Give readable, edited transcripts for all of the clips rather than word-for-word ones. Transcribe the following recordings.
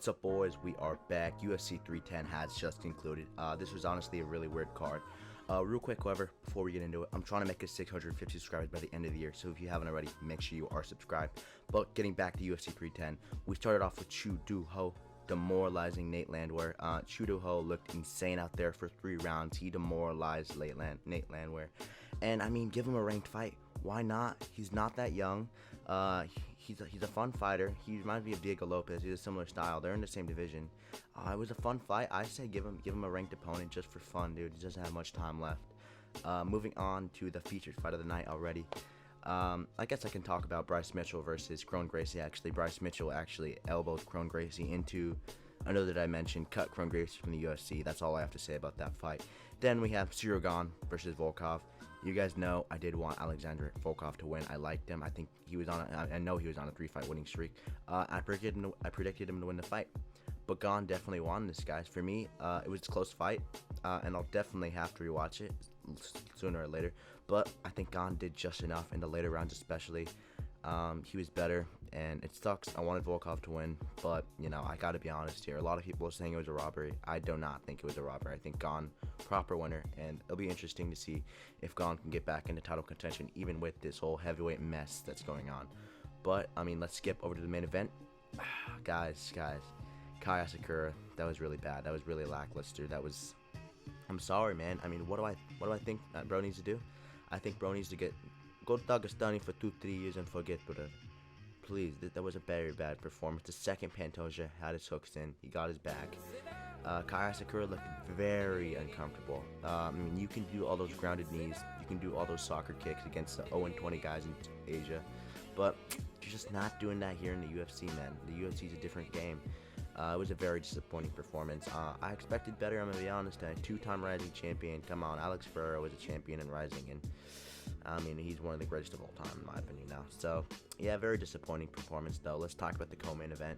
What's up, boys? We are back. UFC 310 has just concluded. This was honestly a really weird card. Real quick, however, before we get into it, I'm trying to make it 650 subscribers by the end of the year, so if you haven't already, make sure you are subscribed. But getting back to UFC 310, we started off with Chu Do Ho demoralizing Nate Landwehr. Chu Do Ho looked insane out there for 3 rounds. He demoralized Nate Landwehr. And, I mean, give him a ranked fight. Why not? He's not that young. He's a fun fighter. He reminds me of Diego Lopez. He's a similar style. They're in the same division. It was a fun fight. I say give him a ranked opponent just for fun, dude. He doesn't have much time left. Moving on to the featured fight of the night already. I guess I can talk about Bryce Mitchell versus Kron Gracie. Actually, Bryce Mitchell actually elbowed Kron Gracie into another dimension, cut Kron Gracie from the UFC. That's all I have to say about that fight. Then we have Ciryl versus Volkov. You guys know I did want Alexander Volkov to win. I liked him. I think he was on. I know he was on a 3-fight winning streak. I predicted him to win the fight, but Gane definitely won this, guys. For me, it was a close fight, and I'll definitely have to rewatch it sooner or later. But I think Gane did just enough in the later rounds, especially. He was better, and it sucks. I wanted Volkov to win, but, you know, I gotta be honest here. A lot of people are saying it was a robbery. I do not think it was a robbery. I think Gane, proper winner, and it'll be interesting to see if Gane can get back into title contention, even with this whole heavyweight mess that's going on. But, I mean, let's skip over to the main event. guys, Kai Asakura, that was really bad. That was really lackluster. I'm sorry, man. I mean, what do I think that bro needs to do? I think bro needs to go to Dagestani for 2-3 years and forget, but please, that was a very bad performance. The second Pantoja had his hooks in. He got his back. Kai Asakura looked very uncomfortable. I mean, you can do all those grounded knees. You can do all those soccer kicks against the 0-20 guys in Asia. But you're just not doing that here in the UFC, man. The UFC is a different game. It was a very disappointing performance. I expected better, I'm going to be honest. A 2-time rising champion. Come on, Alex Ferreira was a champion and rising. And I mean, he's one of the greatest of all time, in my opinion now. So, yeah, very disappointing performance, though. Let's talk about the co-main event.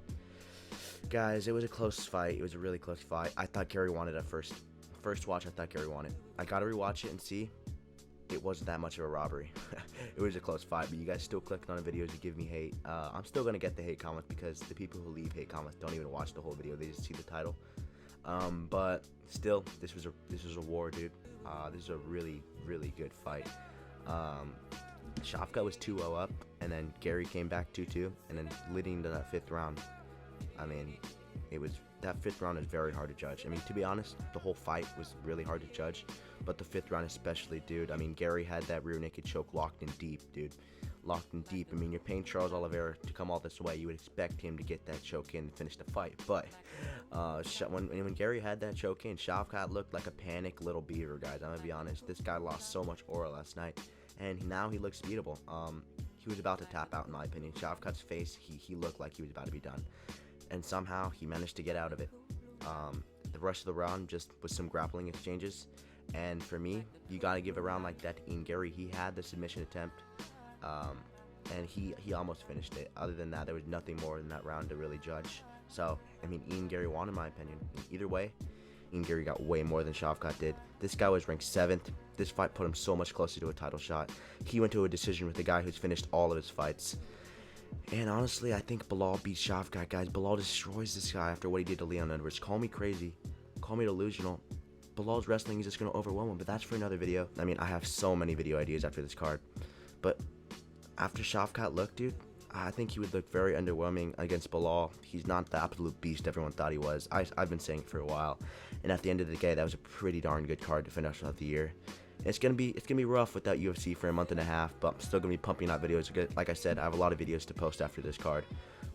Guys, it was a close fight. It was a really close fight. I thought Gary won it at first. First watch, I thought Gary won it. I got to rewatch it and see. It wasn't that much of a robbery. It was a close fight, but you guys still clicking on the videos to give me hate. I'm still going to get the hate comments because the people who leave hate comments don't even watch the whole video. They just see the title. But still, this was a war, dude. This is a really, really good fight. Shavkot was 2-0 up, and then Gary came back 2-2, and then leading into that 5th round. I mean, that 5th round is very hard to judge. I mean, to be honest, the whole fight was really hard to judge, but the 5th round especially, dude. I mean, Gary had that rear naked choke locked in deep, dude. Locked in deep. I mean, you're paying Charles Oliveira to come all this way. You would expect him to get that choke in and finish the fight. But when Gary had that choke in, Shavkot looked like a panicked little beaver, guys. I'm going to be honest. This guy lost so much aura last night, and now he looks beatable. He was about to tap out, in my opinion. Shavkot's face, he looked like he was about to be done. And somehow he managed to get out of it. The rest of the round just was some grappling exchanges. And for me, you got to give a round like that to Ian Gary. He had the submission attempt, and he almost finished it. Other than that, there was nothing more than that round to really judge. So, I mean, Ian Gary won, in my opinion. Either way, Ian Gary got way more than Shavkot did. This guy was ranked 7th. This fight put him so much closer to a title shot. He went to a decision with the guy who's finished all of his fights. And honestly, I think Belal beats Shavkot, guys. Belal destroys this guy after what he did to Leon Edwards. Call me crazy. Call me delusional. Belal's wrestling is just going to overwhelm him, but that's for another video. I mean, I have so many video ideas after this card. But after Shavkot looked, dude, I think he would look very underwhelming against Belal. He's not the absolute beast everyone thought he was. I've been saying it for a while. And at the end of the day, that was a pretty darn good card to finish out the year. It's gonna be rough without UFC for a month and a half, but I'm still gonna be pumping out videos. Like I said, I have a lot of videos to post after this card.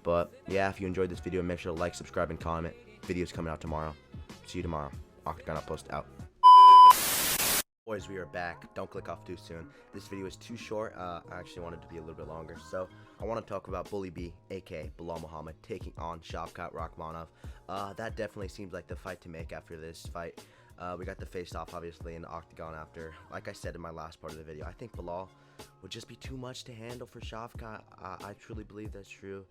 But yeah, if you enjoyed this video, make sure to like, subscribe, and comment. Videos coming out tomorrow. See you tomorrow. Octagon Outpost out. Boys, we are back. Don't click off too soon. This video is too short. I actually wanted to be a little bit longer. So I want to talk about Bully B, aka Belal Muhammad, taking on Shavkot Rakhmonov. That definitely seems like the fight to make after this fight. We got the face-off, obviously, in the Octagon after. Like I said in my last part of the video, I think Belal would just be too much to handle for Shavkot. I truly believe that's true.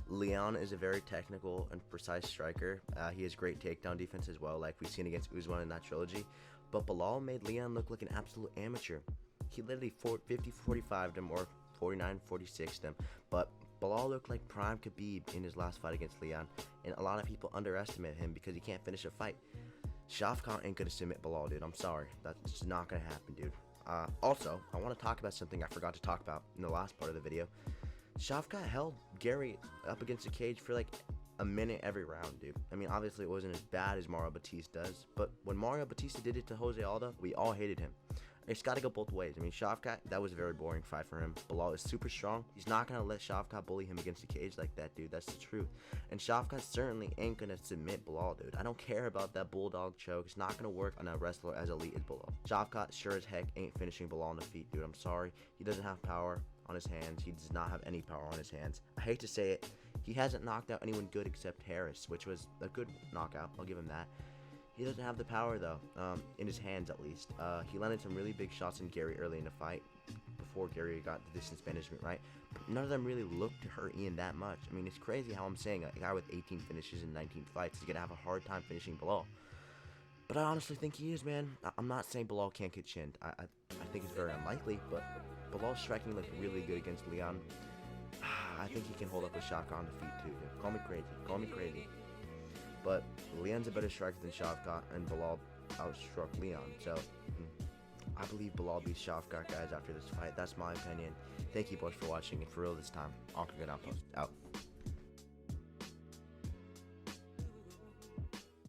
Leon is a very technical and precise striker. He has great takedown defense as well, like we've seen against Usman in that trilogy. But Belal made Leon look like an absolute amateur. He literally 50-45 them or 49-46 them. But Bilal looked like prime Khabib in his last fight against Leon, and a lot of people underestimate him because he can't finish a fight. Shavkot ain't gonna submit Bilal, dude. I'm sorry. That's just not gonna happen, dude. Also, I want to talk about something I forgot to talk about in the last part of the video. Shavkot held Gary up against the cage for like a minute every round, dude. I mean, obviously it wasn't as bad as Mario Batista does, but when Mario Batista did it to Jose Aldo, we all hated him. It's got to go both ways. I mean, Shavkot, that was a very boring fight for him. Bilal is super strong. He's not going to let Shavkot bully him against the cage like that, dude. That's the truth. And Shavkot certainly ain't going to submit Bilal, dude. I don't care about that bulldog choke. It's not going to work on a wrestler as elite as Bilal. Shavkot sure as heck ain't finishing Bilal on the feet, dude. I'm sorry. He doesn't have power on his hands. He does not have any power on his hands. I hate to say it. He hasn't knocked out anyone good except Harris, which was a good knockout. I'll give him that. He doesn't have the power, though, in his hands at least. He landed some really big shots in Gary early in the fight, before Gary got the distance management right. But none of them really looked to hurt Ian that much. I mean, it's crazy how I'm saying a guy with 18 finishes in 19 fights is going to have a hard time finishing Bilal. But I honestly think he is, man. I'm not saying Bilal can't get chinned. I think it's very unlikely, but Bilal's striking looked really good against Leon. I think he can hold up with Shavkot on the feet, too. Call me crazy. Call me crazy. But Leon's a better striker than Shavkot, and Bilal outstruck Leon. So, I believe Bilal beats Shavkot, guys, after this fight. That's my opinion. Thank you boys for watching, and for real this time, Awkward Outpost out.